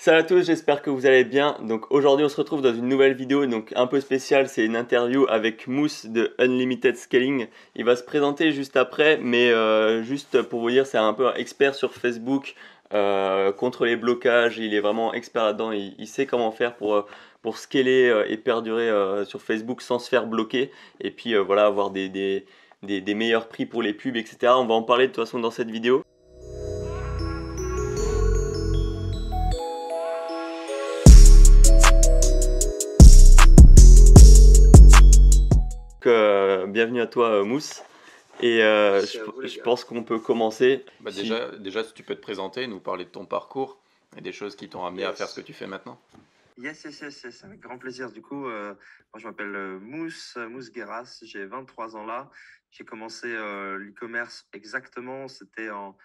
Salut à tous, j'espère que vous allez bien. Donc aujourd'hui on se retrouve dans une nouvelle vidéo donc un peu spéciale, c'est une interview avec Mousse de Unlimited Scaling. Il va se présenter juste après, mais juste pour vous dire, c'est un peu un expert sur Facebook contre les blocages. Il est vraiment expert là-dedans, il sait comment faire pour scaler et perdurer sur Facebook sans se faire bloquer. Et puis voilà, avoir des meilleurs prix pour les pubs, etc. On va en parler de toute façon dans cette vidéo. Bienvenue à toi Mousse et Merci à vous, les je gars. pense qu'on peut commencer. Bah Si- déjà, si tu peux te présenter, nous parler de ton parcours et des choses qui t'ont amené à faire ce que Yes. tu fais maintenant. Yes, avec grand plaisir. Du coup, moi, je m'appelle Mousse Guéras, j'ai 23 ans là. J'ai commencé l'e-commerce exactement, c'était en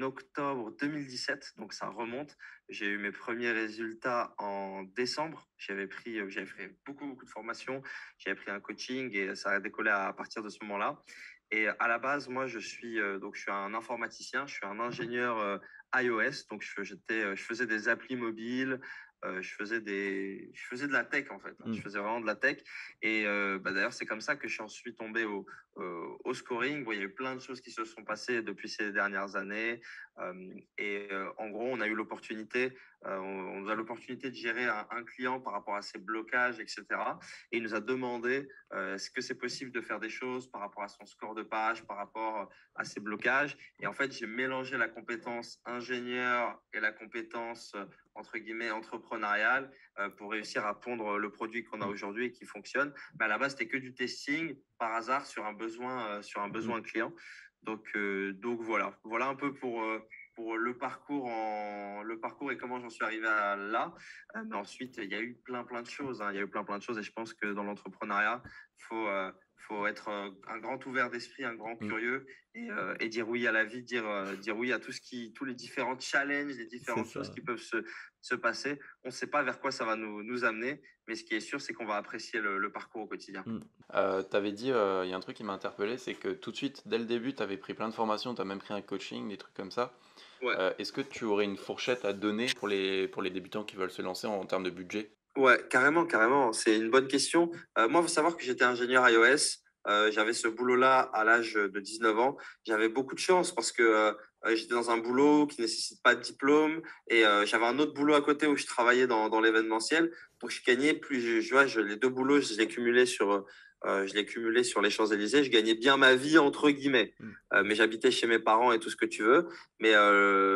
octobre 2017, donc ça remonte. J'ai eu mes premiers résultats en décembre. J'avais fait beaucoup de formations, j'avais pris un coaching et ça a décollé à partir de ce moment-là. Et à la base, moi, je suis un informaticien, je suis un ingénieur iOS, donc je faisais des applis mobiles. Je faisais de la tech en fait. Je faisais vraiment de la tech. Et d'ailleurs, c'est comme ça que je suis ensuite tombé au scoring. Bon, il y a eu plein de choses qui se sont passées depuis ces dernières années. En gros, on a l'opportunité de gérer un client par rapport à ses blocages, etc. Et il nous a demandé est-ce que c'est possible de faire des choses par rapport à son score de page, par rapport à ses blocages. Et en fait, j'ai mélangé la compétence ingénieur et la compétence entre guillemets entrepreneuriale pour réussir à pondre le produit qu'on a aujourd'hui et qui fonctionne. Mais à la base, c'était que du testing par hasard sur un besoin client. Donc voilà un peu pour le parcours et comment j'en suis arrivé à là. Mais ensuite, il y a eu plein de choses. Il y a eu plein de choses et je pense que dans l'entrepreneuriat, faut être un grand ouvert d'esprit, un grand curieux et dire oui à la vie, dire oui à tous les différents challenges, les C'est différentes ça. choses qui peuvent se passer. On ne sait pas vers quoi ça va nous amener, mais ce qui est sûr, c'est qu'on va apprécier le parcours au quotidien. Tu avais dit, il y a un truc qui m'a interpellé, c'est que tout de suite, dès le début, tu avais pris plein de formations, tu as même pris un coaching, des trucs comme ça. Ouais. Est-ce que tu aurais une fourchette à donner pour les débutants qui veulent se lancer en termes de budget? Ouais, carrément. C'est une bonne question. Moi, il faut savoir que j'étais ingénieur iOS. J'avais ce boulot-là à l'âge de 19 ans. J'avais beaucoup de chance parce que j'étais dans un boulot qui ne nécessite pas de diplôme et j'avais un autre boulot à côté où je travaillais dans l'événementiel. Donc, je gagnais plus. Les deux boulots, je les cumulais sur les Champs-Élysées. Je gagnais bien ma vie, entre guillemets. Mais j'habitais chez mes parents et tout ce que tu veux. Mais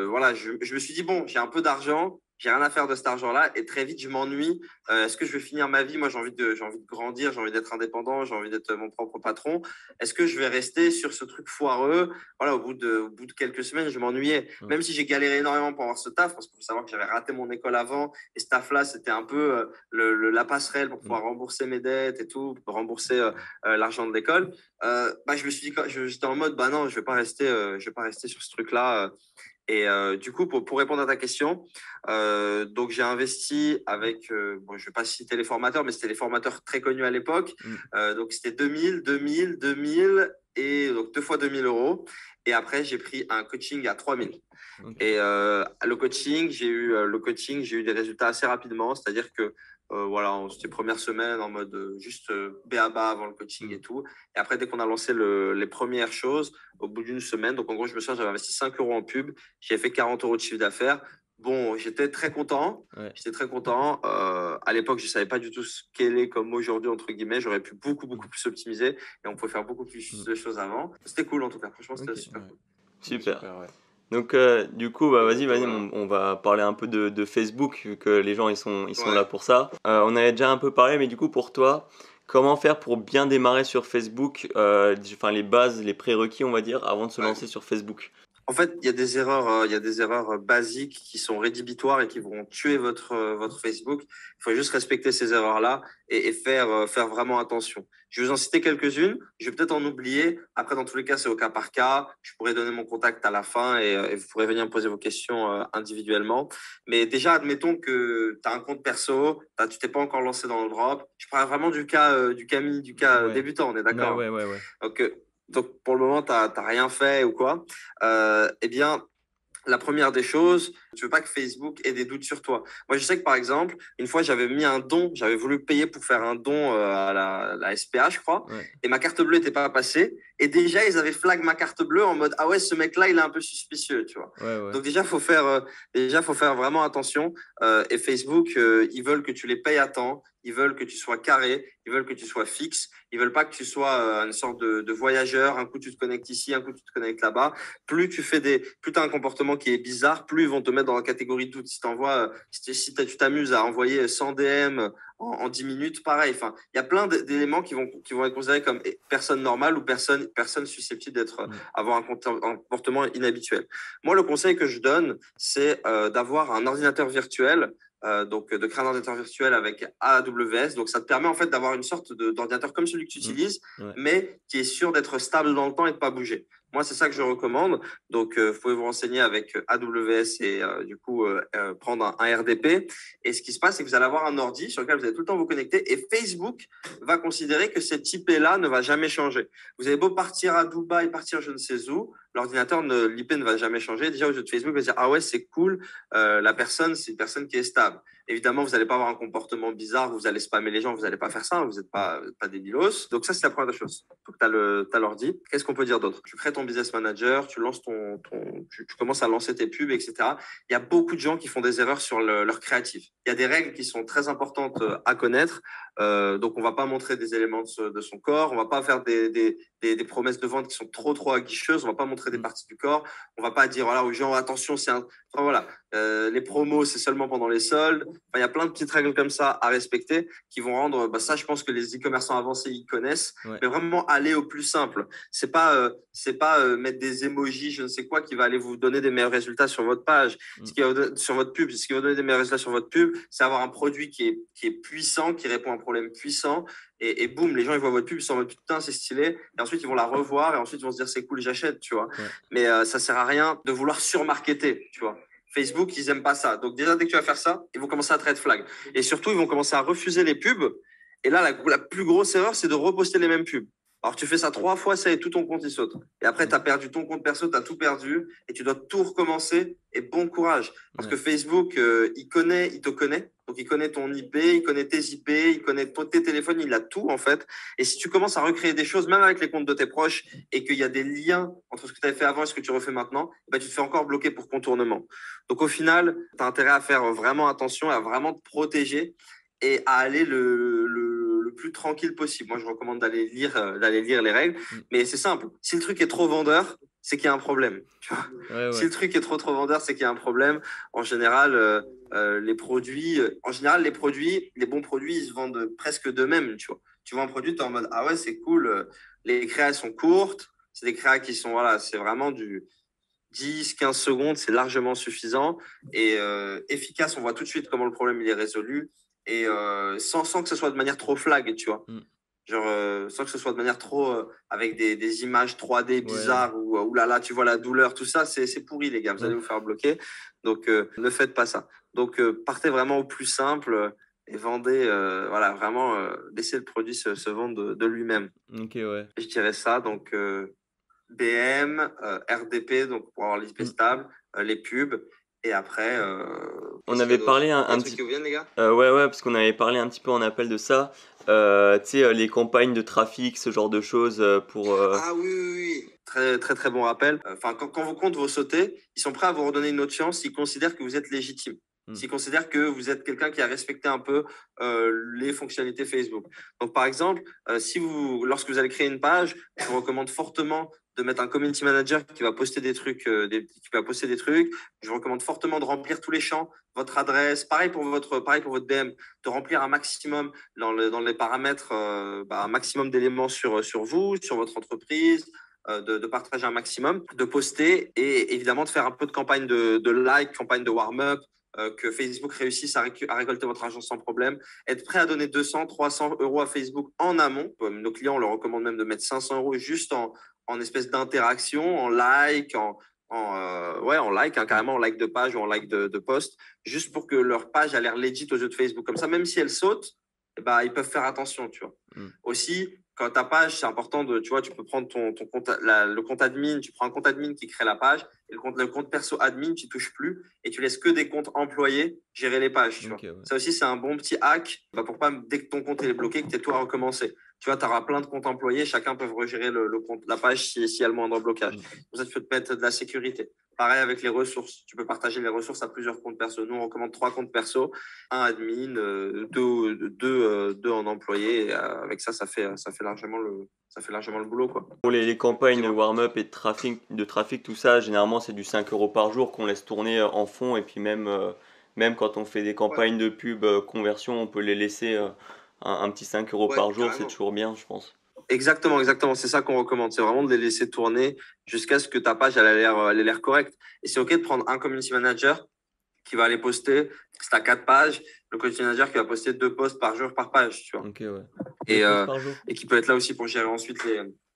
voilà, je me suis dit, bon, j'ai un peu d'argent. J'ai rien à faire de cet argent-là et très vite je m'ennuie. Est-ce que je vais finir ma vie? Moi, j'ai envie de grandir, j'ai envie d'être indépendant, j'ai envie d'être mon propre patron. Est-ce que je vais rester sur ce truc foireux? Voilà, au bout de quelques semaines, je m'ennuyais. Même si j'ai galéré énormément pour avoir ce taf, parce qu'il faut savoir que j'avais raté mon école avant et ce taf-là, c'était un peu la passerelle pour pouvoir rembourser mes dettes et tout, pour rembourser l'argent de l'école. Je me suis dit, j'étais en mode, bah non, je vais pas rester sur ce truc-là. Du coup, pour répondre à ta question, donc j'ai investi avec, bon, je vais pas citer les formateurs, mais c'était les formateurs très connus à l'époque. Donc c'était 2000 et donc deux fois 2000 euros. Et après, j'ai pris un coaching à 3000. Et le coaching, j'ai eu des résultats assez rapidement. C'est-à-dire que voilà, c'était première semaine en mode juste B.A.-ba avant le coaching et tout. Et après, dès qu'on a lancé les premières choses, au bout d'une semaine, donc en gros, je me souviens, j'avais investi 5 euros en pub, j'ai fait 40 euros de chiffre d'affaires. Bon, j'étais très content. Ouais. J'étais très content. À l'époque, je ne savais pas du tout ce qu'elle est comme aujourd'hui, entre guillemets. J'aurais pu beaucoup plus optimiser et on pouvait faire beaucoup plus de choses avant. C'était cool en tout cas. Franchement, c'était Ok. super Ouais. cool. Super. Ouais. Donc du coup, vas-y, Voilà. on va parler un peu de Facebook vu que les gens ils sont Ouais. là pour ça. On avait déjà un peu parlé, mais du coup pour toi, comment faire pour bien démarrer sur Facebook, enfin les bases, les prérequis on va dire, avant de se Ouais. lancer sur Facebook. En fait, il y a des erreurs basiques qui sont rédhibitoires et qui vont tuer votre Facebook. Il faut juste respecter ces erreurs-là et faire vraiment attention. Je vais vous en citer quelques-unes. Je vais peut-être en oublier. Après, dans tous les cas, c'est au cas par cas. Je pourrais donner mon contact à la fin et vous pourrez venir me poser vos questions individuellement. Mais déjà, admettons que tu as un compte perso, tu t'es pas encore lancé dans le drop. Je parle vraiment du cas Ouais. débutant, on est d'accord, hein. Ouais. Donc, pour le moment, tu n'as rien fait ou quoi, eh bien, La première des choses, tu veux pas que Facebook ait des doutes sur toi. Moi, je sais que par exemple, une fois, j'avais mis un don, j'avais voulu payer pour faire un don à la SPA, je crois, Ouais. et ma carte bleue n'était pas passée. Et déjà, ils avaient flag ma carte bleue en mode ah ouais, ce mec-là, il est un peu suspicieux, tu vois. Ouais, ouais. Donc déjà, faut faire vraiment attention. Et Facebook, ils veulent que tu les payes à temps, ils veulent que tu sois carré, ils veulent que tu sois fixe, ils veulent pas que tu sois une sorte de voyageur. Un coup, tu te connectes ici, un coup, tu te connectes là-bas. Plus tu as un comportement qui est bizarre, plus ils vont te mettre dans la catégorie de doute. Si tu t'amuses à envoyer 100 DM en 10 minutes, pareil. Enfin, il y a plein d'éléments qui vont être considérés comme personne normale ou personne susceptible avoir un comportement inhabituel. Moi, le conseil que je donne, c'est d'avoir un ordinateur virtuel. Donc, de créer un ordinateur virtuel avec AWS. Donc, ça te permet en fait d'avoir une sorte d'ordinateur comme celui que tu utilises, Ouais. mais qui est sûr d'être stable dans le temps et de pas bouger. Moi, c'est ça que je recommande. Donc, vous pouvez vous renseigner avec AWS et prendre un RDP. Et ce qui se passe, c'est que vous allez avoir un ordi sur lequel vous allez tout le temps vous connecter et Facebook va considérer que cette IP-là ne va jamais changer. Vous avez beau partir à Dubaï, partir je ne sais où, l'IP ne va jamais changer. Déjà, au jeu de Facebook, va dire ah ouais, c'est cool, la personne, c'est une personne qui est stable. Évidemment, vous n'allez pas avoir un comportement bizarre, vous allez spammer les gens, vous n'allez pas faire ça, vous n'êtes pas débilos. Donc ça, c'est la première chose. Donc tu as l'ordi. Qu'est-ce qu'on peut dire d'autre? Tu crées ton business manager, tu lances tu commences à lancer tes pubs, etc. Il y a beaucoup de gens qui font des erreurs sur leur créatif. Il y a des règles qui sont très importantes à connaître. Donc on va pas montrer des éléments de son corps, on va pas faire des promesses de vente qui sont trop aguicheuses, on va pas montrer des parties du corps, on va pas dire voilà aux gens attention enfin, voilà, les promos c'est seulement pendant les soldes. Enfin, il y a plein de petites règles comme ça à respecter qui vont rendre ça, je pense que les e-commerçants avancés ils connaissent. Ouais. Mais vraiment aller au plus simple. C'est pas mettre des emojis je ne sais quoi qui va aller vous donner des meilleurs résultats sur votre page, sur votre pub. Ce qui va donner des meilleurs résultats sur votre pub, c'est avoir un produit qui est puissant, qui répond à un problème puissant. Et boum, les gens ils voient votre pub, ils sont en mode putain c'est stylé, et ensuite ils vont la revoir et ensuite ils vont se dire c'est cool, j'achète, tu vois. Ouais. Mais ça sert à rien de vouloir surmarketer, tu vois. Facebook, ils aiment pas ça. Donc déjà, dès que tu vas faire ça, ils vont commencer à te red flag. Et surtout, ils vont commencer à refuser les pubs. Et là, la plus grosse erreur, c'est de reposter les mêmes pubs. Alors, tu fais ça 3 fois, ça y est, tout ton compte, il saute. Et après, tu as perdu ton compte perso, tu as tout perdu et tu dois tout recommencer. Et bon courage. Parce que Facebook, il te connaît. Donc, il connaît ton IP, il connaît tes IP, il connaît tes téléphones, il a tout, en fait. Et si tu commences à recréer des choses, même avec les comptes de tes proches, et qu'il y a des liens entre ce que tu avais fait avant et ce que tu refais maintenant, tu te fais encore bloquer pour contournement. Donc, au final, tu as intérêt à faire vraiment attention, à vraiment te protéger et à aller le plus tranquille possible. Moi, je recommande d'aller lire les règles. Mais c'est simple. Si le truc est trop vendeur, c'est qu'il y a un problème. Tu vois. Si le truc est trop vendeur, c'est qu'il y a un problème. En général, les bons produits, ils se vendent presque d'eux-mêmes. Tu vois. Tu vois un produit, tu es en mode ah ouais, c'est cool. Les créas sont courtes. C'est des créas qui sont, voilà, c'est vraiment du 10-15 secondes, c'est largement suffisant et efficace. On voit tout de suite comment le problème il est résolu et sans que ce soit de manière trop flag, tu vois. Genre, sans que ce soit de manière trop avec des images 3D bizarres ou là là, tu vois la douleur, tout ça, c'est pourri, les gars. Vous allez vous faire bloquer. Donc, ne faites pas ça. Donc, partez vraiment au plus simple et vendez, voilà, vraiment, laissez le produit se vendre de lui-même. Ok, ouais. Je dirais ça. Donc, BM, RDP, donc pour avoir l'IP stable, les pubs, et après. On avait parlé un truc qui vous viennent, les gars? Ouais, parce qu'on avait parlé un petit peu en appel de ça. Tu sais, les campagnes de trafic, ce genre de choses pour. Ah oui. Très, très, très bon rappel. Enfin, quand vos comptes vont sauter, ils sont prêts à vous redonner une autre chance s'ils considèrent que vous êtes légitime. S'ils considèrent que vous êtes quelqu'un qui a respecté un peu les fonctionnalités Facebook. Donc, par exemple, lorsque vous allez créer une page, je vous recommande fortement de mettre un community manager qui va poster des trucs. Je vous recommande fortement de remplir tous les champs, votre adresse, pareil pour votre BM, de remplir un maximum dans les paramètres, un maximum d'éléments sur vous, sur votre entreprise. De partager un maximum, de poster et évidemment de faire un peu de campagne de like, campagne de warm-up, que Facebook réussisse à récolter votre argent sans problème. Être prêt à donner 200, 300 euros à Facebook en amont. Nos clients, on leur recommande même de mettre 500 euros juste en espèce d'interaction, en like, en like, carrément en like de page ou en like de post, juste pour que leur page a l'air legit aux yeux de Facebook. Comme ça, même si elle saute, ils peuvent faire attention, tu vois. Aussi, quand ta page, c'est important tu vois, tu peux prendre ton compte, le compte admin, tu prends un compte admin qui crée la page et le compte perso admin, tu touches plus et tu laisses que des comptes employés gérer les pages, tu vois. Ok, ouais. Ça aussi, c'est un bon petit hack pour pas, dès que ton compte est bloqué, que tu aies tout à recommencer. Tu vois, tu auras plein de comptes employés, chacun peut regérer le compte, la page si il y a le moindre blocage. Pour ça, tu peux te mettre de la sécurité. Pareil avec les ressources. Tu peux partager les ressources à plusieurs comptes perso. Nous, on recommande 3 comptes perso, un admin, deux en employé. Et, avec ça, ça fait largement le boulot, quoi. Pour les campagnes de Dis-moi. warm-up et de trafic, tout ça, généralement c'est du 5 euros par jour qu'on laisse tourner en fond. Et puis même quand on fait des Ouais, campagnes de pub conversion, on peut les laisser un petit 5 euros ouais, par jour, c'est carrément. toujours bien, je pense. Exactement, exactement. C'est ça qu'on recommande. C'est vraiment de les laisser tourner jusqu'à ce que ta page elle ait l'air correcte. Et c'est OK de prendre un community manager qui va aller poster. Si tu as 4 pages, le community manager qui va poster 2 posts par jour par page, tu vois. Ok, ouais. Deux Et, posts euh, par jour. et qui peut être là aussi pour gérer ensuite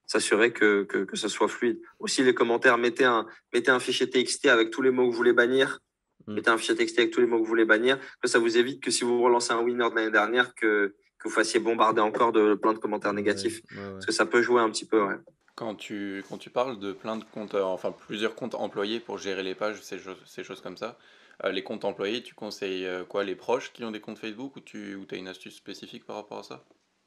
s'assurer que ça soit fluide. Aussi, les commentaires, mettez un fichier TXT avec tous les mots que vous voulez bannir. Mm. Mettez un fichier TXT avec tous les mots que vous voulez bannir. Que ça vous évite que si vous relancez un winner de l'année dernière, que vous fassiez bombarder encore de plein de commentaires négatifs. Ouais, ouais. Parce que ça peut jouer un petit peu, ouais. Quand tu parles de plein de comptes, enfin plusieurs comptes employés pour gérer les pages, ces choses comme ça, les comptes employés, tu conseilles quoi, les proches qui ont des comptes Facebook ou tu as une astuce spécifique par rapport à ça?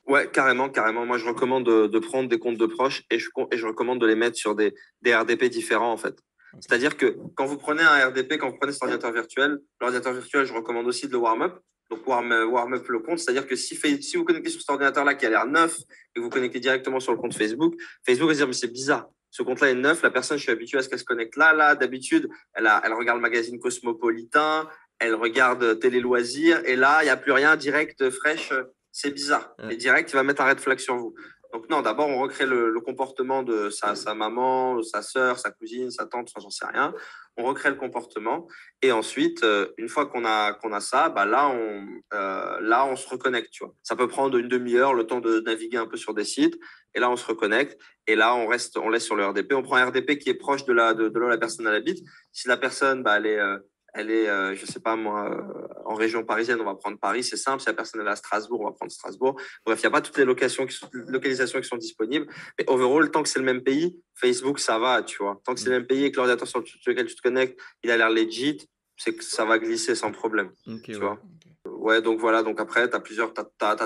Ouais, carrément, carrément. Moi, je recommande de prendre des comptes de proches et je recommande de les mettre sur des RDP différents, en fait. Ok. C'est-à-dire que quand vous prenez un RDP, quand vous prenez cet ordinateur virtuel, l'ordinateur virtuel, je recommande aussi de le warm-up. Donc, warm-up le compte. C'est-à-dire que si vous connectez sur cet ordinateur-là qui a l'air neuf et que vous connectez directement sur le compte Facebook, Facebook va se dire, mais c'est bizarre. Ce compte-là est neuf. La personne, je suis habitué à ce qu'elle se connecte là. D'habitude, elle regarde le magazine Cosmopolitain, elle regarde Télé Loisirs et là, il n'y a plus rien direct, fraîche. C'est bizarre. Ouais. Et direct, il va mettre un red flag sur vous. Donc non, d'abord, on recrée le comportement de sa maman, sa sœur, sa cousine, sa tante, enfin, j'en sais rien. On recrée le comportement. Et ensuite, une fois qu'on a ça, bah là, on se reconnecte. Tu vois. Ça peut prendre une demi-heure, le temps de naviguer un peu sur des sites. Et là, on se reconnecte. Et là, on laisse sur le RDP. On prend un RDP qui est proche de là où la personne elle habite. Si la personne, bah, elle est, je sais pas moi, en région parisienne, on va prendre Paris, c'est simple. Si la personne est à Strasbourg, on va prendre Strasbourg. Bref, il n'y a pas toutes les localisations qui sont disponibles. Mais overall, tant que c'est le même pays, Facebook, ça va, tu vois. Tant que c'est le même pays et que l'ordinateur sur lequel tu te connectes, il a l'air legit, c'est que ça va glisser sans problème, Ok, tu ouais. vois. Ouais, donc voilà, donc après, t'as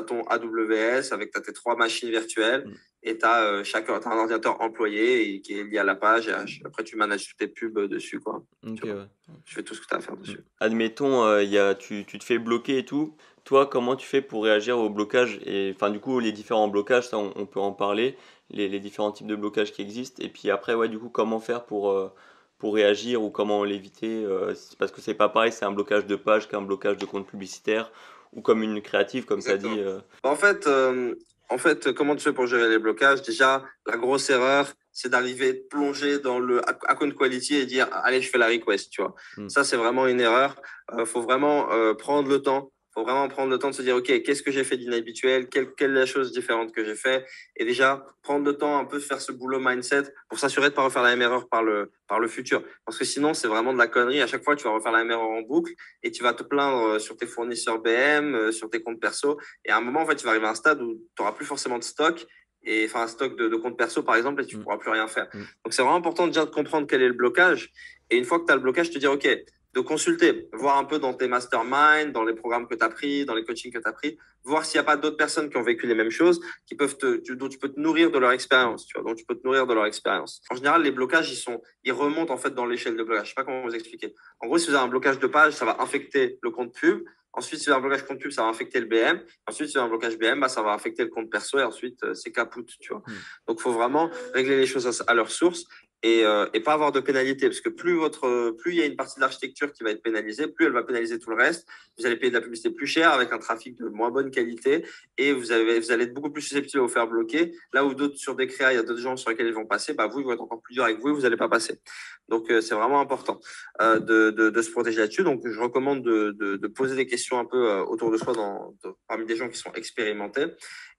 ton AWS avec tes 3 machines virtuelles et t'as un ordinateur employé qui est lié à la page et après tu manages toutes tes pubs dessus, quoi. Ok, Tu vois. ouais. Tu fais tout ce que tu as à faire dessus. Admettons, tu te fais bloquer et tout. Toi, comment tu fais pour réagir au blocage? Et enfin, du coup, les différents blocages, ça, on peut en parler, les différents types de blocages qui existent. Et puis après, ouais, du coup, comment faire pour réagir ou comment l'éviter? Parce que c'est pas pareil, c'est un blocage de page qu'un blocage de compte publicitaire ou comme une créative, comme tu as dit. Exactement. En fait, comment tu fais pour gérer les blocages? Déjà, la grosse erreur, c'est d'arriver plonger dans le account quality et dire, allez, je fais la request, tu vois. Mm. Ça, c'est vraiment une erreur. Faut vraiment prendre le temps. Faut vraiment prendre le temps de se dire, OK, qu'est-ce que j'ai fait d'inhabituel? Quelle est la chose différente que j'ai fait? Et déjà, prendre le temps un peu de faire ce boulot mindset pour s'assurer de ne pas refaire la même erreur par le futur. Parce que sinon, c'est vraiment de la connerie. À chaque fois, tu vas refaire la même erreur en boucle et tu vas te plaindre sur tes fournisseurs BM, sur tes comptes perso. Et à un moment, en fait, tu vas arriver à un stade où tu n'auras plus forcément de stock, et enfin un stock de comptes perso, par exemple, et tu ne pourras plus rien faire. Mm. Donc, c'est vraiment important déjà de comprendre quel est le blocage. Et une fois que tu as le blocage, te dire, OK, de consulter, voir un peu dans tes masterminds, dans les programmes que tu as pris, dans les coachings que tu as pris, voir s'il n'y a pas d'autres personnes qui ont vécu les mêmes choses, dont tu peux te nourrir de leur expérience, tu vois, dont tu peux te nourrir de leur expérience. En général, les blocages, ils remontent en fait dans l'échelle de blocage. Je sais pas comment vous expliquer. En gros, si vous avez un blocage de page, ça va infecter le compte pub. Ensuite, si vous avez un blocage compte pub, ça va infecter le BM. Ensuite, si vous avez un blocage BM, bah, ça va infecter le compte perso et ensuite, c'est capoute, tu vois. Donc, il faut vraiment régler les choses à leur source et pas avoir de pénalité, parce que plus il y a une partie de l'architecture qui va être pénalisée, plus elle va pénaliser tout le reste. Vous allez payer de la publicité plus chère avec un trafic de moins bonne qualité et vous allez être beaucoup plus susceptible à vous faire bloquer. Là où d'autres sur des créas, il y a d'autres gens sur lesquels ils vont passer, bah vous, ils vont être encore plus durs avec vous et vous n'allez pas passer. Donc c'est vraiment important de se protéger là-dessus. Donc je recommande de poser des questions un peu autour de soi parmi des gens qui sont expérimentés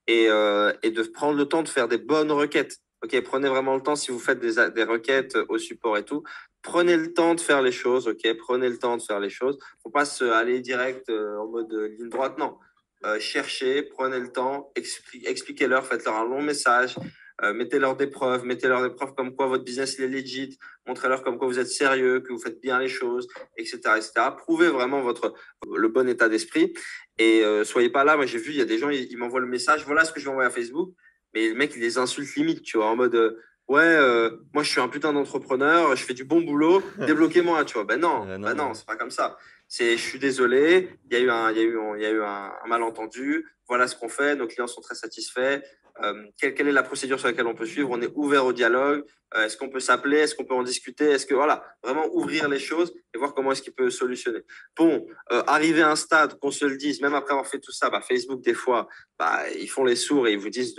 et de prendre le temps de faire des bonnes requêtes. Ok, prenez vraiment le temps si vous faites des requêtes au support et tout. Prenez le temps de faire les choses, ok. Prenez le temps de faire les choses. Faut pas aller direct en mode ligne droite, non. cherchez, prenez le temps, expliquez-leur, faites-leur un long message, mettez-leur des preuves, comme quoi votre business il est legit, montrez-leur comme quoi vous êtes sérieux, que vous faites bien les choses, etc., etc. Prouvez vraiment le bon état d'esprit et soyez pas là. Moi, j'ai vu, il y a des gens, ils m'envoient le message, voilà ce que je vais envoyer à Facebook, mais le mec, il les insulte limite, tu vois, en mode ouais, moi je suis un putain d'entrepreneur, je fais du bon boulot, débloquez-moi, tu vois. Ben non, c'est pas comme ça. Je suis désolé, il y a eu un malentendu. Voilà ce qu'on fait. Nos clients sont très satisfaits. Quelle est la procédure sur laquelle on peut suivre? On est ouvert au dialogue. Est-ce qu'on peut s'appeler? Est-ce qu'on peut en discuter? Est-ce que voilà, vraiment ouvrir les choses et voir comment est-ce qu'il peut solutionner. Bon, arriver à un stade qu'on se le dise, même après avoir fait tout ça, bah, Facebook des fois, bah, ils font les sourds et ils vous disent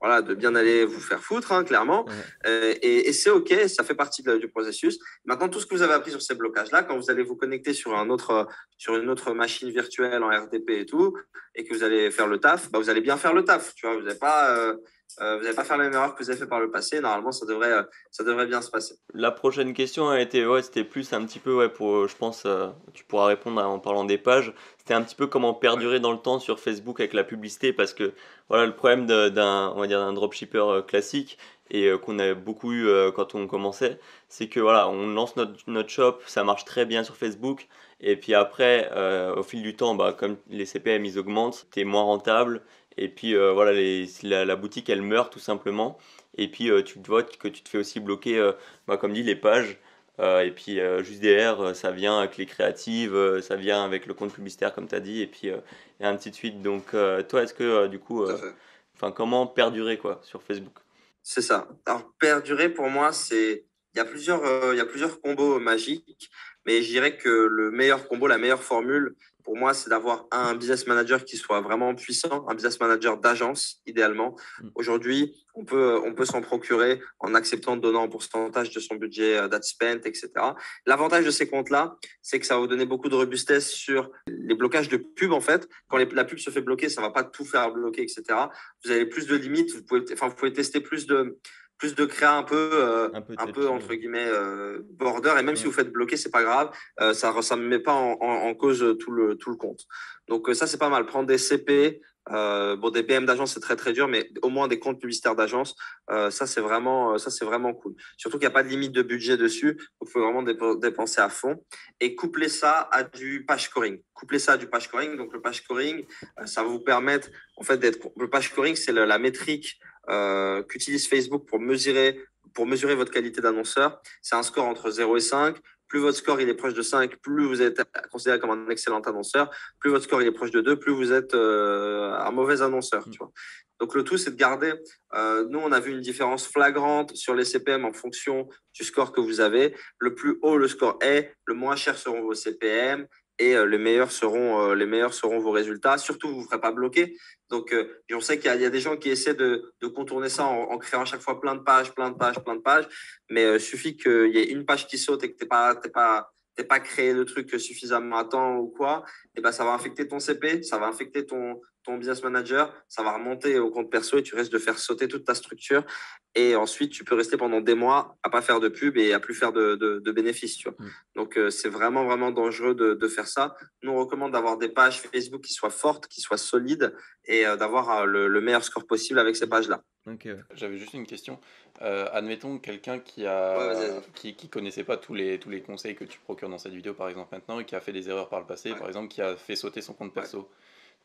voilà, de bien aller vous faire foutre, hein, clairement. Et c'est OK, ça fait partie du processus. Maintenant, tout ce que vous avez appris sur ces blocages-là, quand vous allez vous connecter sur une autre machine virtuelle en RDP et tout, et que vous allez faire le taf, bah, vous allez bien faire le taf. Tu vois, vous n'allez pas faire la même erreur que vous avez fait par le passé. Normalement, ça devrait bien se passer. La prochaine question a été, ouais, c'était plus un petit peu, ouais, je pense, tu pourras répondre en parlant des pages. C'était un petit peu comment perdurer dans le temps sur Facebook avec la publicité, parce que voilà, le problème on va dire d'un dropshipper classique et qu'on a beaucoup eu quand on commençait, c'est que voilà, on lance notre shop, ça marche très bien sur Facebook, et puis après, au fil du temps, bah, comme les CPM ils augmentent, t'es moins rentable, et puis voilà, la boutique elle meurt tout simplement. Et puis tu vois que tu te fais aussi bloquer, bah, comme dit, les pages. Et puis juste derrière, ça vient avec les créatives, ça vient avec le compte publicitaire comme tu as dit, et ainsi de suite. Donc toi, est-ce que du coup, Tout à fait. comment perdurer quoi sur Facebook? C'est ça. Alors, perdurer, pour moi, il y a plusieurs combos magiques, mais je dirais que le meilleur combo, la meilleure formule, pour moi, c'est d'avoir un business manager qui soit vraiment puissant, un business manager d'agence, idéalement. Mm. Aujourd'hui, on peut s'en procurer en acceptant de donner un pourcentage de son budget d'ad spend, etc. L'avantage de ces comptes-là, c'est que ça va vous donner beaucoup de robustesse sur les blocages de pub, en fait. Quand la pub se fait bloquer, ça va pas tout faire bloquer, etc. Vous avez plus de limites, vous pouvez tester plus de créa Un peu un peu touchy. entre guillemets border, et même si Ouais. vous faites bloquer, c'est pas grave, ça ne met pas en cause tout le compte. Donc ça, c'est pas mal. Prendre des CP, bon, des PM d'agence, c'est très très dur, mais au moins des comptes publicitaires d'agence, ça c'est vraiment cool. Surtout qu'il n'y a pas de limite de budget dessus, donc il faut vraiment dépenser à fond. Et coupler ça à du page scoring. Coupler ça à du page scoring. Donc le page scoring, ça va vous permettre en fait le page scoring, c'est la métrique qu'utilise Facebook pour mesurer votre qualité d'annonceur. C'est un score entre 0 et 5. Plus votre score il est proche de 5, plus vous êtes considéré comme un excellent annonceur. Plus votre score il est proche de 2, plus vous êtes un mauvais annonceur. Tu vois. Donc le tout, c'est de garder. Nous, on a vu une différence flagrante sur les CPM en fonction du score que vous avez. Le plus haut le score est, le moins cher seront vos CPM et les meilleurs seront vos résultats. Surtout, vous ne ferez pas bloquer. Donc, on sait qu'il y a des gens qui essaient de contourner ça en créant à chaque fois plein de pages, mais suffit qu'il y ait une page qui saute et que t'aies pas créé le truc suffisamment à temps ou quoi, et ben ça va infecter ton CP, ça va infecter ton business manager, ça va remonter au compte perso et tu risques de faire sauter toute ta structure. Et ensuite, tu peux rester pendant des mois à pas faire de pub et à plus faire de bénéfices. Tu vois. Donc, c'est vraiment, vraiment dangereux de faire ça. Nous, on recommande d'avoir des pages Facebook qui soient fortes, qui soient solides et d'avoir le meilleur score possible avec ces pages-là. Okay. J'avais juste une question. Admettons quelqu'un Ouais, vas-y. qui connaissait pas tous les conseils que tu procures dans cette vidéo, par exemple, maintenant, et qui a fait des erreurs par le passé, Ouais. par exemple, qui a fait sauter son compte perso.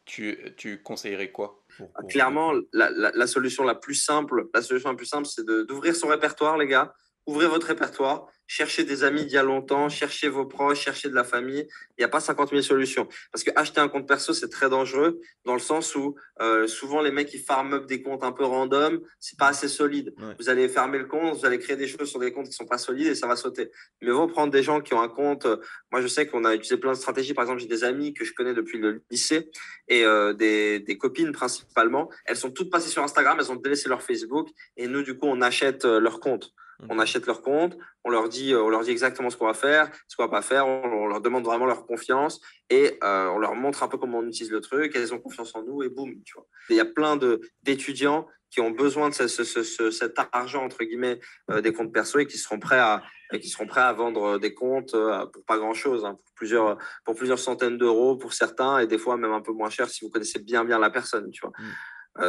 Tu conseillerais quoi Clairement, la solution la plus simple, c'est d'ouvrir son répertoire, les gars. Ouvrez votre répertoire, cherchez des amis d'il y a longtemps, cherchez vos proches, cherchez de la famille. Il n'y a pas 50 000 solutions. Parce que acheter un compte perso, c'est très dangereux dans le sens où souvent les mecs, ils farment up des comptes un peu random, c'est pas assez solide. Ouais. Vous allez fermer le compte, vous allez créer des choses sur des comptes qui sont pas solides et ça va sauter. Mais vaut prendre des gens qui ont un compte. Moi, je sais qu'on a utilisé plein de stratégies. Par exemple, j'ai des amis que je connais depuis le lycée et des copines principalement. Elles sont toutes passées sur Instagram, elles ont délaissé leur Facebook et nous, du coup, on achète leur compte. Okay. On achète leur compte, on leur dit exactement ce qu'on va faire, ce qu'on va pas faire, on leur demande vraiment leur confiance et on leur montre un peu comment on utilise le truc, elles ont confiance en nous et boum, tu vois. Il y a plein d'étudiants qui ont besoin de cet argent, entre guillemets, des comptes perso et qui seront prêts et qui seront prêts à vendre des comptes pour pas grand-chose, hein, pour plusieurs centaines d'euros pour certains et des fois même un peu moins cher si vous connaissez bien la personne, tu vois.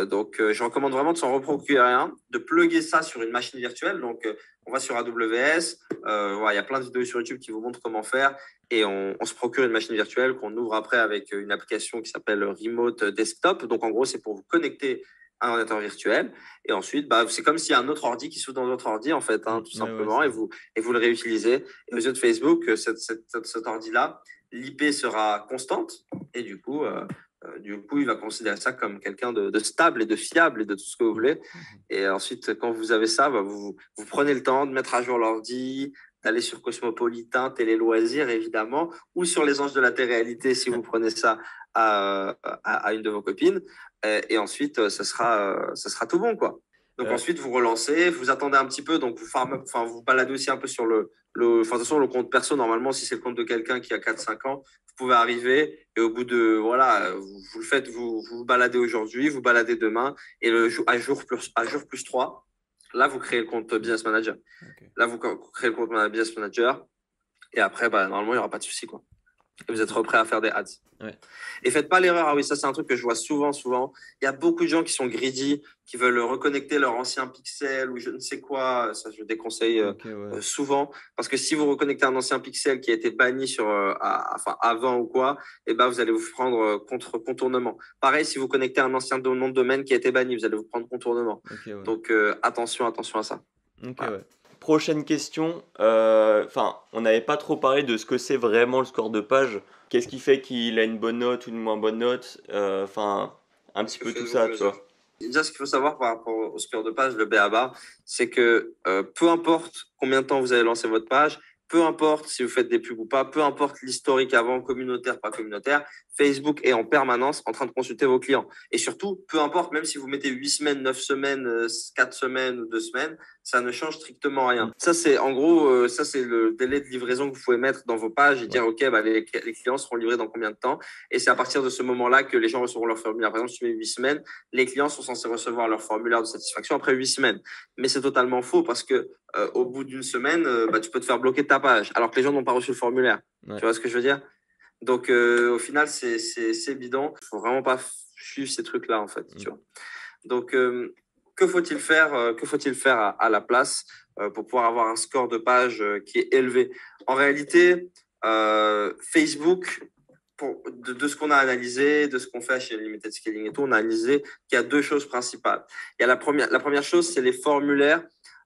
Donc, je recommande vraiment de s'en reprocurer un, de plugger ça sur une machine virtuelle. Donc, on va sur AWS. Voilà, il y a plein de vidéos sur YouTube qui vous montrent comment faire. Et on se procure une machine virtuelle qu'on ouvre après avec une application qui s'appelle Remote Desktop. Donc, en gros, c'est pour vous connecter à un ordinateur virtuel. Et ensuite, bah, c'est comme s'il y a un autre ordi qui s'ouvre dans votre ordi, en fait, hein, tout simplement. Ouais, Et vous le réutilisez. Et aux yeux de Facebook, cet ordi-là, l'IP sera constante. Et du coup, il va considérer ça comme quelqu'un de stable et de fiable et de tout ce que vous voulez. Et ensuite, quand vous avez ça, bah, vous prenez le temps de mettre à jour l'ordi, d'aller sur Cosmopolitan, Télé Loisirs, évidemment, ou sur les Anges de la télé-réalité si vous prenez ça à une de vos copines. Et ensuite, ça sera tout bon, quoi. Donc ensuite, vous relancez, vous attendez un petit peu, donc vous baladez aussi un peu sur de toute façon, le compte perso, normalement, si c'est le compte de quelqu'un qui a 4-5 ans, vous pouvez arriver et au bout de, voilà, vous le faites, vous baladez aujourd'hui, vous baladez demain et à jour plus 3, là, vous créez le compte Business Manager. Ok. Là, vous créez le compte Business Manager et après, bah, normalement, il n'y aura pas de souci, quoi. Et vous êtes prêt à faire des ads. Ouais. Et faites pas l'erreur. Ah oui, ça, c'est un truc que je vois souvent. Il y a beaucoup de gens qui sont greedy, qui veulent reconnecter leur ancien pixel ou je ne sais quoi. Ça, je déconseille souvent. Parce que si vous reconnectez un ancien pixel qui a été banni avant ou quoi, eh ben, vous allez vous prendre contre contournement. Pareil, si vous connectez un ancien nom de domaine qui a été banni, vous allez vous prendre contournement. Donc, attention à ça. Ouais. Prochaine question. On n'avait pas trop parlé de ce que c'est vraiment le score de page. Qu'est-ce qui fait qu'il a une bonne note ou une moins bonne note? Un petit peu tout ça, tu vois. Déjà, ce qu'il faut savoir par rapport au score de page, le b.a.-ba, c'est que peu importe combien de temps vous avez lancé votre page, peu importe si vous faites des pubs ou pas, peu importe l'historique avant, communautaire, pas communautaire, Facebook est en permanence en train de consulter vos clients. Et surtout, peu importe, même si vous mettez 8 semaines, 9 semaines, 4 semaines ou 2 semaines, ça ne change strictement rien. Ça, c'est en gros, ça c'est le délai de livraison que vous pouvez mettre dans vos pages et dire, OK, bah, les clients seront livrés dans combien de temps. Et c'est à partir de ce moment-là que les gens recevront leur formulaire. Par exemple, si tu mets 8 semaines, les clients sont censés recevoir leur formulaire de satisfaction après 8 semaines. Mais c'est totalement faux parce que au bout d'une semaine, bah, tu peux te faire bloquer ta page alors que les gens n'ont pas reçu le formulaire. Tu vois ce que je veux dire? Donc, au final, c'est bidon. Il faut vraiment pas suivre ces trucs-là, en fait. Tu vois. Donc, que faut-il faire, à la place pour pouvoir avoir un score de page qui est élevé? En réalité, Facebook, de ce qu'on a analysé, de ce qu'on fait chez Limited Scaling et tout, on a analysé qu'il y a deux choses principales. Il y a la première chose, c'est les formulaires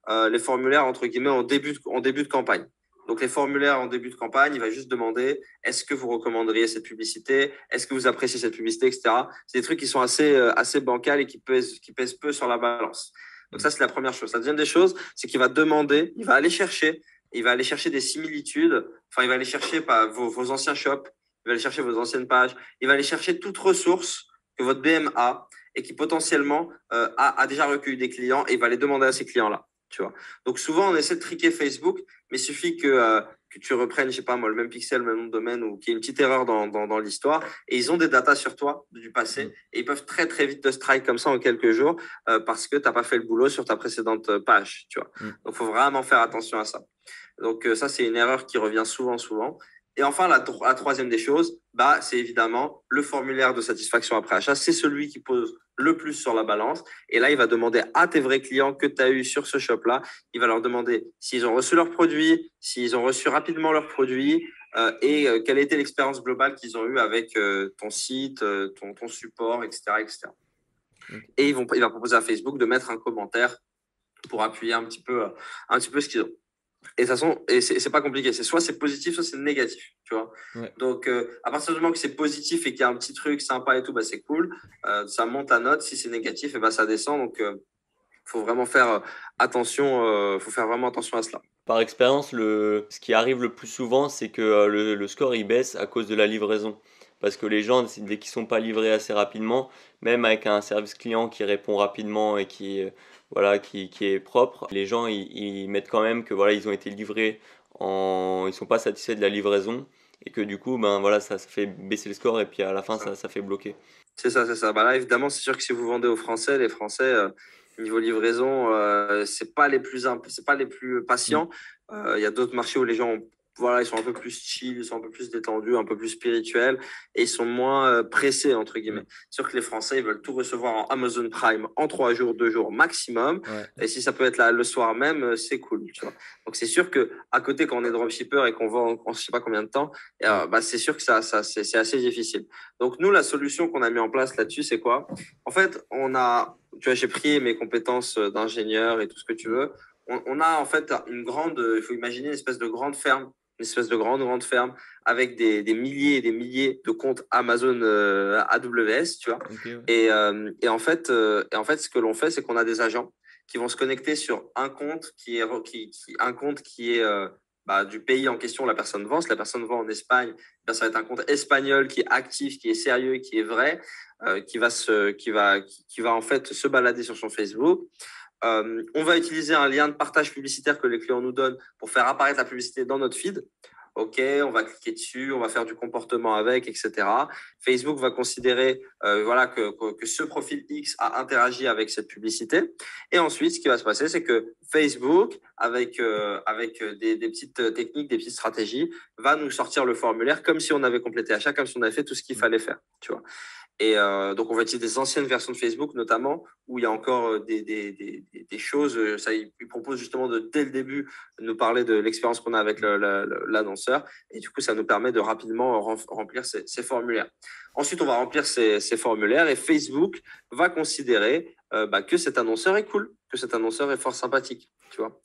entre guillemets en début de campagne. Donc les formulaires en début de campagne, il va juste demander est-ce que vous recommanderiez cette publicité, est-ce que vous appréciez cette publicité, etc. C'est des trucs qui sont assez bancals et qui pèsent peu sur la balance. Donc ça, c'est la première chose. La deuxième des choses, c'est qu'il va demander, il va aller chercher des similitudes. Enfin, il va aller chercher vos anciens shops, il va aller chercher vos anciennes pages, il va aller chercher toute ressource que votre BM a et qui potentiellement a déjà recueilli des clients et il va les demander à ces clients-là. Tu vois. Donc souvent, on essaie de tricker Facebook, mais il suffit que tu reprennes, je sais pas moi, le même pixel, le même nom de domaine ou qu'il y ait une petite erreur dans l'histoire. Et ils ont des datas sur toi du passé et ils peuvent très très vite te strike comme ça en quelques jours parce que tu n'as pas fait le boulot sur ta précédente page. Tu vois. Donc, il faut vraiment faire attention à ça. Donc, ça, c'est une erreur qui revient souvent. Et enfin, la troisième des choses, bah, c'est évidemment le formulaire de satisfaction après achat. C'est celui qui pose le plus sur la balance. Et là, il va demander à tes vrais clients que tu as eu sur ce shop-là, il va leur demander s'ils ont reçu leurs produits, s'ils ont reçu rapidement leurs produits et quelle était l'expérience globale qu'ils ont eue avec ton site, ton support, etc. Et il va proposer à Facebook de mettre un commentaire pour appuyer un petit peu ce qu'ils ont. Et de toute façon, c'est pas compliqué. Soit c'est positif, soit c'est négatif, tu vois. Ouais. Donc, à partir du moment que c'est positif et qu'il y a un petit truc sympa et tout, bah, c'est cool. Ça monte la note. Si c'est négatif, et bah, ça descend. Donc, faut vraiment faire attention. Faut faire vraiment attention à cela. Par expérience, ce qui arrive le plus souvent, c'est que le score il baisse à cause de la livraison. Parce que les gens, dès qu'ils sont pas livrés assez rapidement, même avec un service client qui répond rapidement et qui est propre, les gens ils mettent quand même que voilà, ils ont été livrés ils sont pas satisfaits de la livraison et que du coup ça fait baisser le score et puis à la fin ça fait bloquer. C'est ça. Bah là, évidemment, c'est sûr que si vous vendez aux Français, les Français, Niveau livraison, c'est pas c'est pas les plus Mm. patients. Il y a d'autres marchés où les gens, voilà, ils sont un peu plus chill, ils sont un peu plus détendus, un peu plus spirituels et ils sont moins pressés, entre Mm. guillemets. C'est sûr que les Français, ils veulent tout recevoir en Amazon Prime en 3 jours, 2 jours maximum. Ouais. Et si ça peut être là le soir même, c'est cool, tu vois. Donc, c'est sûr que à côté, quand on est dropshipper et qu'on vend en je sais pas combien de temps, Mm. bah, c'est sûr que c'est assez difficile. Donc, nous, la solution qu'on a mis en place là-dessus, c'est quoi? En fait, tu vois, j'ai pris mes compétences d'ingénieur et tout ce que tu Mm. veux. On a en fait il faut imaginer une espèce de grande ferme, une espèce de grande ferme avec des milliers et des milliers de comptes Amazon AWS, tu vois. Ok, ouais. Et en fait, ce que l'on fait, c'est qu'on a des agents qui vont se connecter sur un compte un compte qui est bah, du pays en question, la personne vend. Si la personne vend en Espagne, ben, ça va être un compte espagnol qui est actif, qui est sérieux, qui est vrai, qui va en fait se balader sur son Facebook. On va utiliser un lien de partage publicitaire que les clients nous donnent pour faire apparaître la publicité dans notre feed. OK, on va cliquer dessus, on va faire du comportement avec, etc. Facebook va considérer voilà, que ce profil X a interagi avec cette publicité. Et ensuite, ce qui va se passer, c'est que Facebook, avec des petites techniques, des petites stratégies, va nous sortir le formulaire comme si on avait complété l'achat, comme si on avait fait tout ce qu'il Mm. fallait faire. Tu vois. Et donc, on va utiliser des anciennes versions de Facebook, notamment, où il y a encore des choses. Ça, il propose justement dès le début de nous parler de l'expérience qu'on a avec l'annonceur. Et du coup, ça nous permet de rapidement remplir ces formulaires. Ensuite, on va remplir ces formulaires et Facebook va considérer bah, que cet annonceur est cool, que cet annonceur est fort sympathique. Tu vois.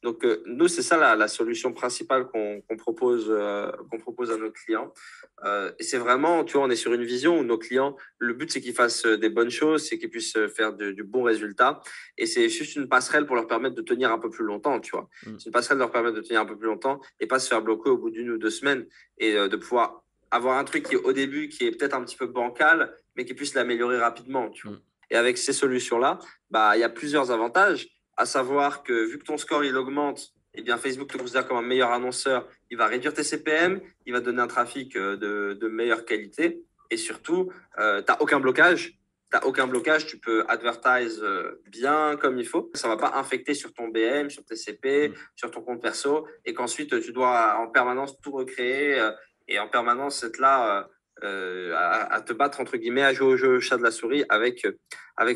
Donc, nous, c'est ça la solution principale qu'on propose à nos clients. Et c'est vraiment, tu vois, on est sur une vision où nos clients, le but, c'est qu'ils fassent des bonnes choses, c'est qu'ils puissent faire du bon résultat. Et c'est juste une passerelle pour leur permettre de tenir un peu plus longtemps, tu vois. Mm. C'est une passerelle de leur permettre de tenir un peu plus longtemps et pas se faire bloquer au bout d'une ou 2 semaines et de pouvoir avoir un truc qui, au début, qui est peut-être un petit peu bancal, mais qui puisse l'améliorer rapidement, tu vois. Mm. Et avec ces solutions-là, bah, il y a plusieurs avantages, à savoir que vu que ton score, il augmente, eh bien, Facebook te considère comme un meilleur annonceur. Il va réduire tes CPM, il va te donner un trafic de meilleure qualité. Et surtout, tu n'as aucun blocage. T'as aucun blocage, tu peux advertise bien comme il faut. Ça ne va pas infecter sur ton BM, sur tes CP, Mm. sur ton compte perso. Et qu'ensuite, tu dois en permanence tout recréer et en permanence être là à te battre, entre guillemets, à jouer au jeu chat de la souris avec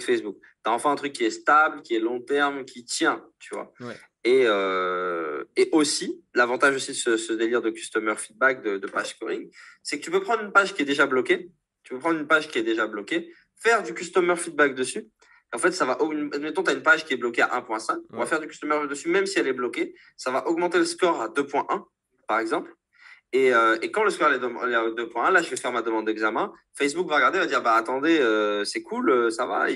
Facebook. Tu as enfin un truc qui est stable, qui est long terme, qui tient, tu vois. Ouais. Et aussi, l'avantage aussi de ce délire de customer feedback, de page scoring, c'est que tu peux prendre une page qui est déjà bloquée, faire du customer feedback dessus. En fait, ça va, admettons, tu as une page qui est bloquée à 1.5, on va Ouais. faire du customer dessus, même si elle est bloquée, ça va augmenter le score à 2.1, par exemple. Et quand le score est à 2.1, là, je vais faire ma demande d'examen. Facebook va regarder, va dire, bah attendez, c'est cool, ça va,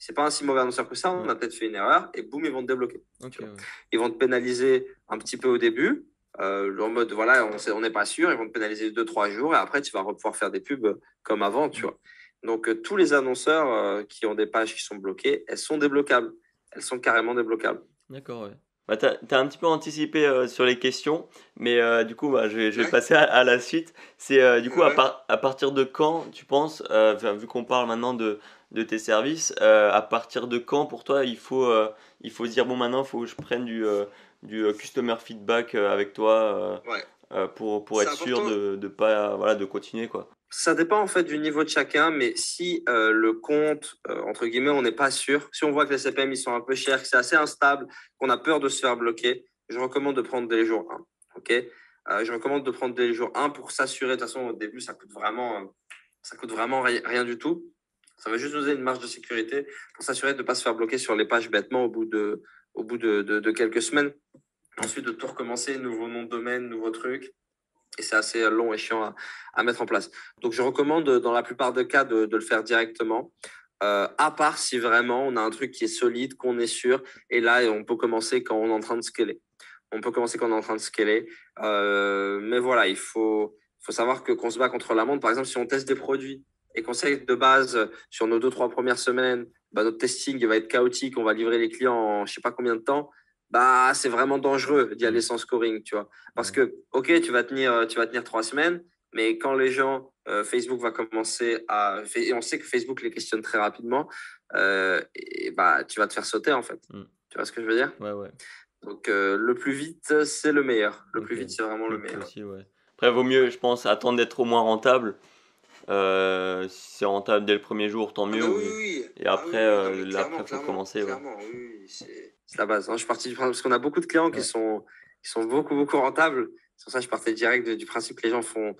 c'est pas un si mauvais annonceur que ça, on Ouais. a peut-être fait une erreur, et boum, ils vont te débloquer. Ok, Tu vois. ouais. Ils vont te pénaliser un petit peu au début, en mode, voilà, on n'est pas sûr, ils vont te pénaliser 2, 3 jours, et après, tu vas pouvoir faire des pubs comme avant, tu Mm. vois. Donc, tous les annonceurs qui ont des pages qui sont bloquées, elles sont débloquables. Elles sont carrément débloquables. D'accord, ouais. Bah, t'as un petit peu anticipé sur les questions, mais du coup, bah, je vais Ouais, passer à la suite. C'est du coup, ouais. à partir de quand, tu penses, enfin, vu qu'on parle maintenant de tes services, à partir de quand pour toi il faut se dire, bon, maintenant, il faut que je prenne du customer feedback avec toi Ouais. pour C'est être sûr important. de pas, voilà, de continuer, quoi. Ça dépend en fait du niveau de chacun, mais si le compte, entre guillemets, on n'est pas sûr, si on voit que les CPM ils sont un peu chers, que c'est assez instable, qu'on a peur de se faire bloquer, je recommande de prendre dès les jours 1. Ok. Je recommande de prendre dès les jours 1 pour s'assurer. De toute façon, au début, ça coûte vraiment rien du tout. Ça va juste nous donner une marge de sécurité pour s'assurer de ne pas se faire bloquer sur les pages bêtement au bout de quelques semaines. Ensuite, de tout recommencer, nouveau nom de domaine, nouveau truc. Et c'est assez long et chiant à mettre en place. Donc, je recommande dans la plupart des cas de le faire directement, à part si vraiment on a un truc qui est solide, qu'on est sûr. Et là, on peut commencer quand on est en train de scaler. Mais voilà, faut savoir qu'on se bat contre la montre. Par exemple, si on teste des produits et qu'on sait que de base, sur nos 2, 3 premières semaines, bah, notre testing va être chaotique, on va livrer les clients en je ne sais pas combien de temps, bah, c'est vraiment dangereux d'y aller Mm. sans scoring, tu vois. Parce Ouais. que, OK, tu vas tenir 3 semaines, mais quand les gens Facebook va commencer et on sait que Facebook les questionne très rapidement, et bah, tu vas te faire sauter en fait. Mm. Tu vois ce que je veux dire? Ouais. Donc, le plus vite, c'est le meilleur. Le plus Ok. vite, c'est vraiment le Le plus meilleur. aussi, ouais. Après, vaut mieux, je pense, attendre d'être au moins rentable. Si c'est rentable dès le premier jour, tant Ah mieux. bah oui, oui, oui. Et Ah oui, après, oui. Non, mais après, clairement, faut clairement, commencer, ouais. clairement, oui, oui, c'est la base. Hein. Je suis parti du principe, parce qu'on a beaucoup de clients Ouais. qui sont beaucoup, beaucoup rentables. C'est pour ça que je partais direct du principe que les gens faut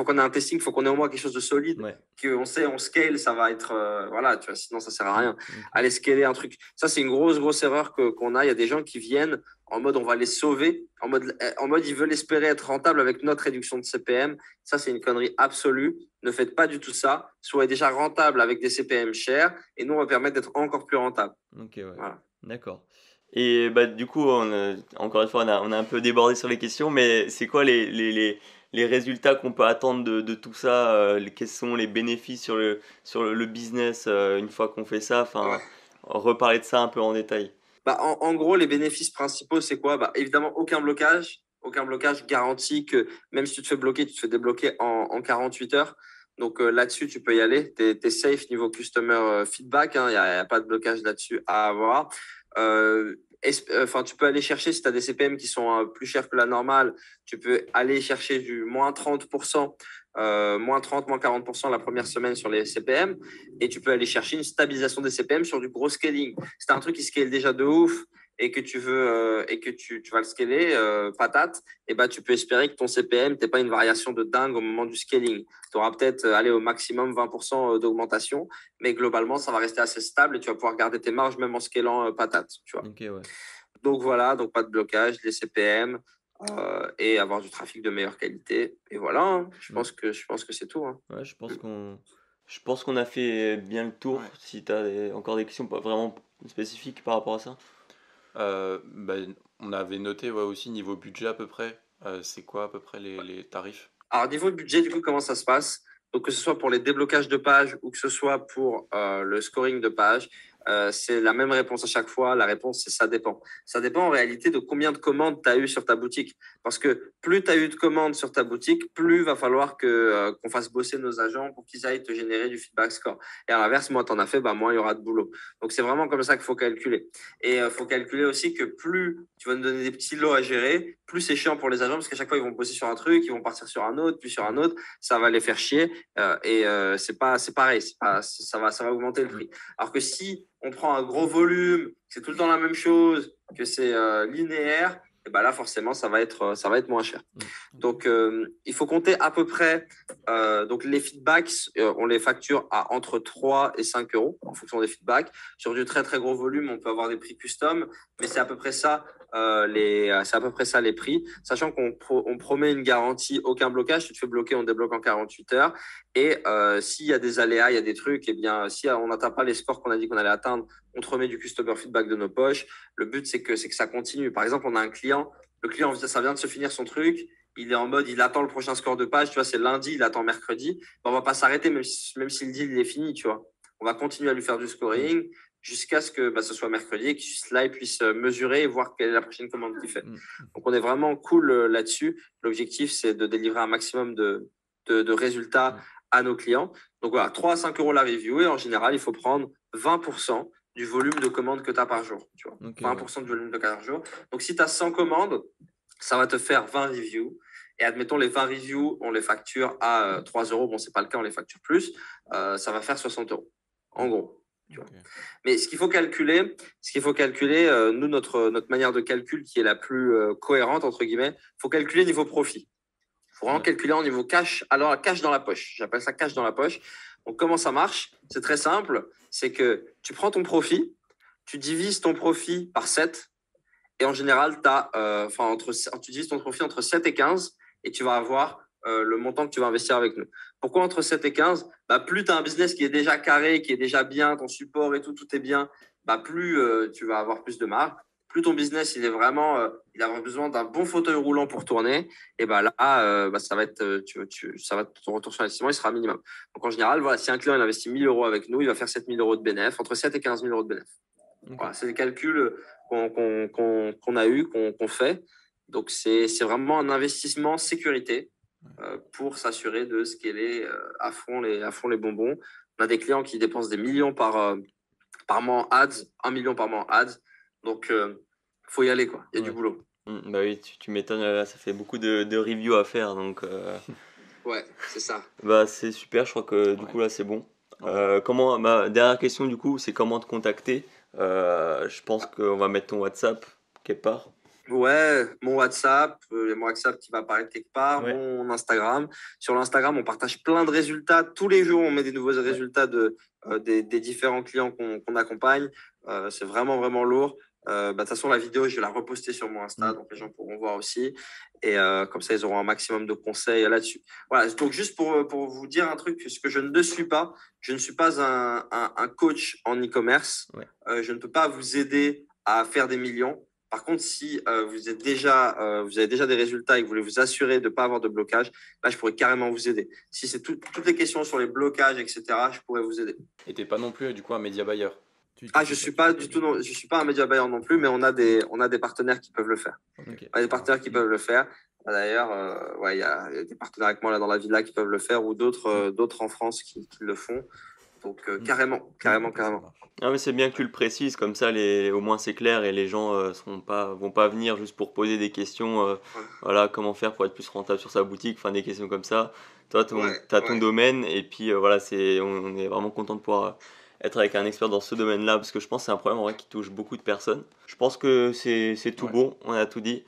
qu'on ait un testing, faut qu'on ait au moins quelque chose de solide, Ouais. qu'on sait, on scale, ça va être, voilà, tu vois, sinon ça sert à rien. Ok. Aller scaler un truc. Ça, c'est une grosse, grosse erreur qu'on a. Il y a des gens qui viennent en mode on va les sauver, en mode ils veulent espérer être rentables avec notre réduction de CPM. Ça, c'est une connerie absolue. Ne faites pas du tout ça. Soyez déjà rentable avec des CPM chers et nous, on va permettre d'être encore plus rentable. Ok, ouais. Voilà. D'accord. Et bah, du coup, encore une fois, on a un peu débordé sur les questions, mais c'est quoi les résultats qu'on peut attendre de tout ça? Quels sont les bénéfices sur le business une fois qu'on fait ça? Ouais. Enfin, reparler de ça un peu en détail. Bah, en gros, les bénéfices principaux, c'est quoi? Bah, évidemment, aucun blocage. Aucun blocage garantit que même si tu te fais bloquer, tu te fais débloquer en 48 heures. Donc là-dessus, tu peux y aller. Tu es safe niveau customer feedback. Il n'y a pas de blocage là-dessus à avoir. Tu peux aller chercher, si tu as des CPM qui sont plus chers que la normale, tu peux aller chercher du moins 30%, moins 30, moins 40% la première semaine sur les CPM. Et tu peux aller chercher une stabilisation des CPM sur du gros scaling. Si tu as un truc qui scale déjà de ouf et que tu veux et que tu vas le scaler, patate, et bah, tu peux espérer que ton CPM n'ait pas une variation de dingue au moment du scaling. Tu auras peut-être aller au maximum 20% d'augmentation, mais globalement, ça va rester assez stable et tu vas pouvoir garder tes marges même en scalant patate. Tu vois. Ok, ouais. Donc voilà, donc pas de blocage, les CPM et avoir du trafic de meilleure qualité. Et voilà, hein. Je Mm. pense que c'est tout. Hein. Ouais, je pense qu'on a fait bien le tour. Ouais. Si tu as encore des questions pas vraiment spécifiques par rapport à ça. On avait noté aussi niveau budget à peu près. C'est quoi à peu près les tarifs? Alors, niveau budget, du coup, comment ça se passe? Donc, que ce soit pour les déblocages de pages ou que ce soit pour le scoring de pages, c'est la même réponse à chaque fois. La réponse, c'est ça dépend. Ça dépend en réalité de combien de commandes tu as eu sur ta boutique. Parce que plus tu as eu de commandes sur ta boutique, plus va falloir qu'on fasse bosser nos agents pour qu'ils aillent te générer du feedback score. Et à l'inverse, moins tu en as fait, bah, moins il y aura de boulot. Donc, c'est vraiment comme ça qu'il faut calculer. Et il faut calculer aussi que plus tu vas nous donner des petits lots à gérer, plus c'est chiant pour les agents parce qu'à chaque fois, ils vont bosser sur un truc, ils vont partir sur un autre, puis sur un autre. Ça va les faire chier. C'est pareil. Ça va augmenter le prix. Alors que si on prend un gros volume, c'est tout le temps la même chose, que c'est linéaire, et ben là, forcément, ça va être moins cher. Donc, il faut compter à peu près. Donc, les feedbacks, on les facture à entre 3 et 5 euros en fonction des feedbacks. Sur du très, très gros volume, on peut avoir des prix custom, mais c'est à peu près ça. C'est à peu près ça les prix, sachant on promet une garantie, aucun blocage. Tu te fais bloquer, on débloque en 48 heures. Et s'il y a des aléas, il y a des trucs, eh bien, si on n'atteint pas les scores qu'on a dit qu'on allait atteindre, on te remet du customer feedback de nos poches. Le but, c'est que ça continue. Par exemple, on a un client, le client, ça vient de se finir son truc. Il est en mode, il attend le prochain score de page. Tu vois, c'est lundi, il attend mercredi. On va pas s'arrêter, même si le deal il est fini, tu vois. On va continuer à lui faire du scoring jusqu'à ce que ce soit mercredi et que là, il puisse mesurer et voir quelle est la prochaine commande qu'il fait. Donc, on est vraiment cool là-dessus. L'objectif, c'est de délivrer un maximum de résultats à nos clients. Donc, voilà, 3 à 5 euros la review. Et en général, il faut prendre 20% du volume de commandes que tu as par jour. Tu vois. Ok, 20% du volume de commandes par jour. Donc, si tu as 100 commandes, ça va te faire 20 reviews. Et admettons, les 20 reviews, on les facture à 3 euros. Bon, ce n'est pas le cas, on les facture plus. Ça va faire 60 euros, en gros. Tu vois. Mais ce qu'il faut calculer, nous, notre manière de calcul qui est la plus cohérente, entre guillemets, il faut calculer niveau profit. Il faut vraiment calculer en niveau cash. Alors, cash dans la poche. J'appelle ça cash dans la poche. Donc, comment ça marche? C'est très simple. C'est que tu prends ton profit, tu divises ton profit par 7. Et en général, tu divises ton profit entre 7 et 15 et tu vas avoir le montant que tu vas investir avec nous. Pourquoi entre 7 et 15? Plus tu as un business qui est déjà carré, qui est déjà bien, ton support et tout est bien, plus tu vas avoir plus de marge. Plus ton business, il est vraiment, il a besoin d'un bon fauteuil roulant pour tourner, et là, ça va être, ton retour sur investissement, il sera minimum. Donc en général, voilà, si un client il investit 1 000 euros avec nous, il va faire 7 000 euros de bénéfice, entre 7 et 15 000 euros de bénéfice. Voilà, c'est des calculs qu'on a eu, qu'on fait. Donc, c'est vraiment un investissement sécurité. pour s'assurer de scaler à fond les bonbons. On a des clients qui dépensent des millions par mois en ads, 1 million par mois en ads. Donc, faut y aller, quoi. Il y a du boulot. Bah oui, tu m'étonnes, là, ça fait beaucoup de reviews à faire, donc Ouais, c'est ça. bah c'est super, je crois que du coup là c'est bon. Ma dernière question du coup, c'est comment te contacter. Je pense qu'on va mettre ton WhatsApp quelque part. Ouais, mon WhatsApp, mon WhatsApp qui va apparaître quelque part, Ouais. mon Instagram. Sur l'Instagram, on partage plein de résultats. Tous les jours, on met des nouveaux résultats des différents clients qu'on accompagne. C'est vraiment, vraiment lourd. De toute façon, la vidéo, je vais la reposter sur mon Insta, donc les gens pourront voir aussi. Et comme ça, ils auront un maximum de conseils là-dessus. Voilà, donc juste pour vous dire un truc, ce que je ne suis pas, je ne suis pas un coach en e-commerce. Ouais. Je ne peux pas vous aider à faire des millions. Par contre, si vous avez déjà des résultats et que vous voulez vous assurer de ne pas avoir de blocage, là, je pourrais carrément vous aider. Si c'est toutes les questions sur les blocages, etc., je pourrais vous aider. Et t'es pas non plus du coup un média buyer. Je suis pas du tout, non, je suis pas un média buyer non plus, mais on a des partenaires qui peuvent le faire. Ok. On a des partenaires qui peuvent le faire. D'ailleurs, il y a des partenaires avec moi là dans la villa qui peuvent le faire ou d'autres en France qui le font. Donc carrément. Ah mais c'est bien que tu le précises, comme ça au moins c'est clair et les gens vont pas venir juste pour poser des questions, voilà, comment faire pour être plus rentable sur sa boutique, enfin des questions comme ça. Toi, t'as ton domaine et puis voilà, on est vraiment content de pouvoir être avec un expert dans ce domaine-là parce que je pense que c'est un problème en vrai qui touche beaucoup de personnes. Je pense que c'est tout bon, on a tout dit.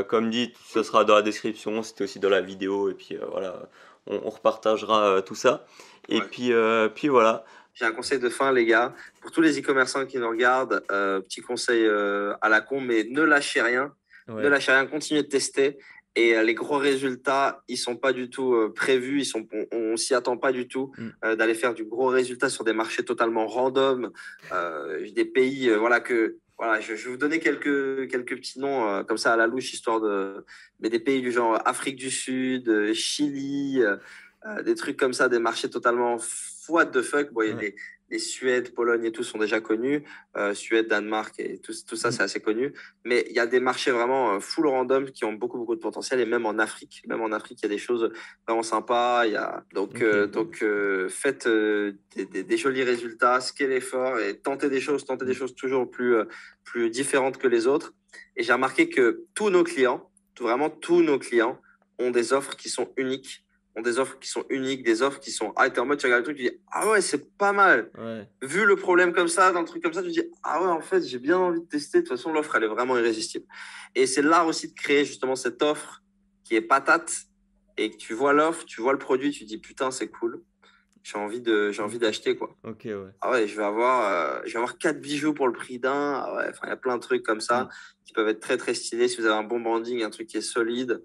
Comme dit, ce sera dans la description, c'était aussi dans la vidéo et puis voilà, on repartagera tout ça. Et puis voilà. J'ai un conseil de fin, les gars. Pour tous les e-commerçants qui nous regardent, petit conseil à la con, mais ne lâchez rien. Ouais. Ne lâchez rien, continuez de tester. Et les gros résultats, ils sont pas du tout prévus. On s'y attend pas du tout d'aller faire du gros résultat sur des marchés totalement random, des pays, je vais vous donner quelques petits noms comme ça à la louche, mais des pays du genre Afrique du Sud, Chili, des trucs comme ça, des marchés totalement what the fuck. Bon, il y a les Suède, Pologne et tout sont déjà connus. Suède, Danemark et tout ça, c'est assez connu. Mais il y a des marchés vraiment full random qui ont beaucoup, beaucoup de potentiel. Et même en Afrique, il y a des choses vraiment sympas. Donc, faites des jolis résultats, scalez fort et tentez des choses toujours plus différentes que les autres. Et j'ai remarqué que vraiment tous nos clients, ont des offres qui sont uniques. Des offres qui sont. Ah, t'es en mode, tu regardes le truc, tu dis, ah ouais, c'est pas mal. Ouais. Vu le problème comme ça, dans le truc comme ça, tu dis, ah ouais, en fait, j'ai bien envie de tester. De toute façon, l'offre, elle est vraiment irrésistible. Et c'est l'art aussi de créer justement cette offre qui est patate et que tu vois l'offre, tu vois le produit, tu dis, putain, c'est cool. J'ai envie d'acheter, quoi. Ok, ouais. Ah ouais, je vais avoir 4 bijoux pour le prix d'un. Ah ouais, il y a plein de trucs comme ça qui peuvent être très, très stylés. Si vous avez un bon branding, un truc qui est solide,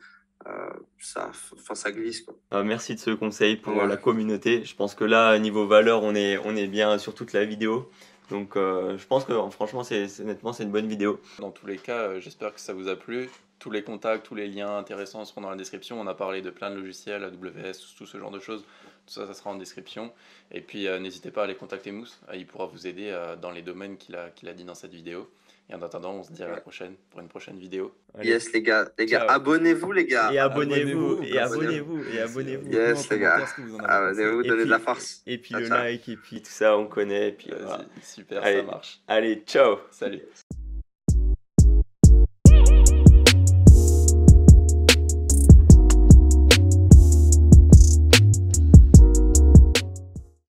ça glisse, quoi. Merci de ce conseil pour la communauté. Je pense que là, niveau valeur, on est bien sur toute la vidéo. Donc je pense que franchement, honnêtement, c'est une bonne vidéo. Dans tous les cas, j'espère que ça vous a plu. Tous les contacts, tous les liens intéressants seront dans la description. On a parlé de plein de logiciels, AWS, tout ce genre de choses. Tout ça, ça sera en description. Et puis n'hésitez pas à aller contacter Mousse. Il pourra vous aider dans les domaines qu'il a dit dans cette vidéo. Et en attendant, on se dit à la prochaine pour une prochaine vidéo. Allez. Yes, les gars, abonnez-vous, les gars. Et abonnez-vous. Yes, les gars. Abonnez-vous, donnez de la force. Et puis le like, et puis tout ça, on connaît. Et puis, voilà. Super, allez, ça marche. Allez, ciao. Salut.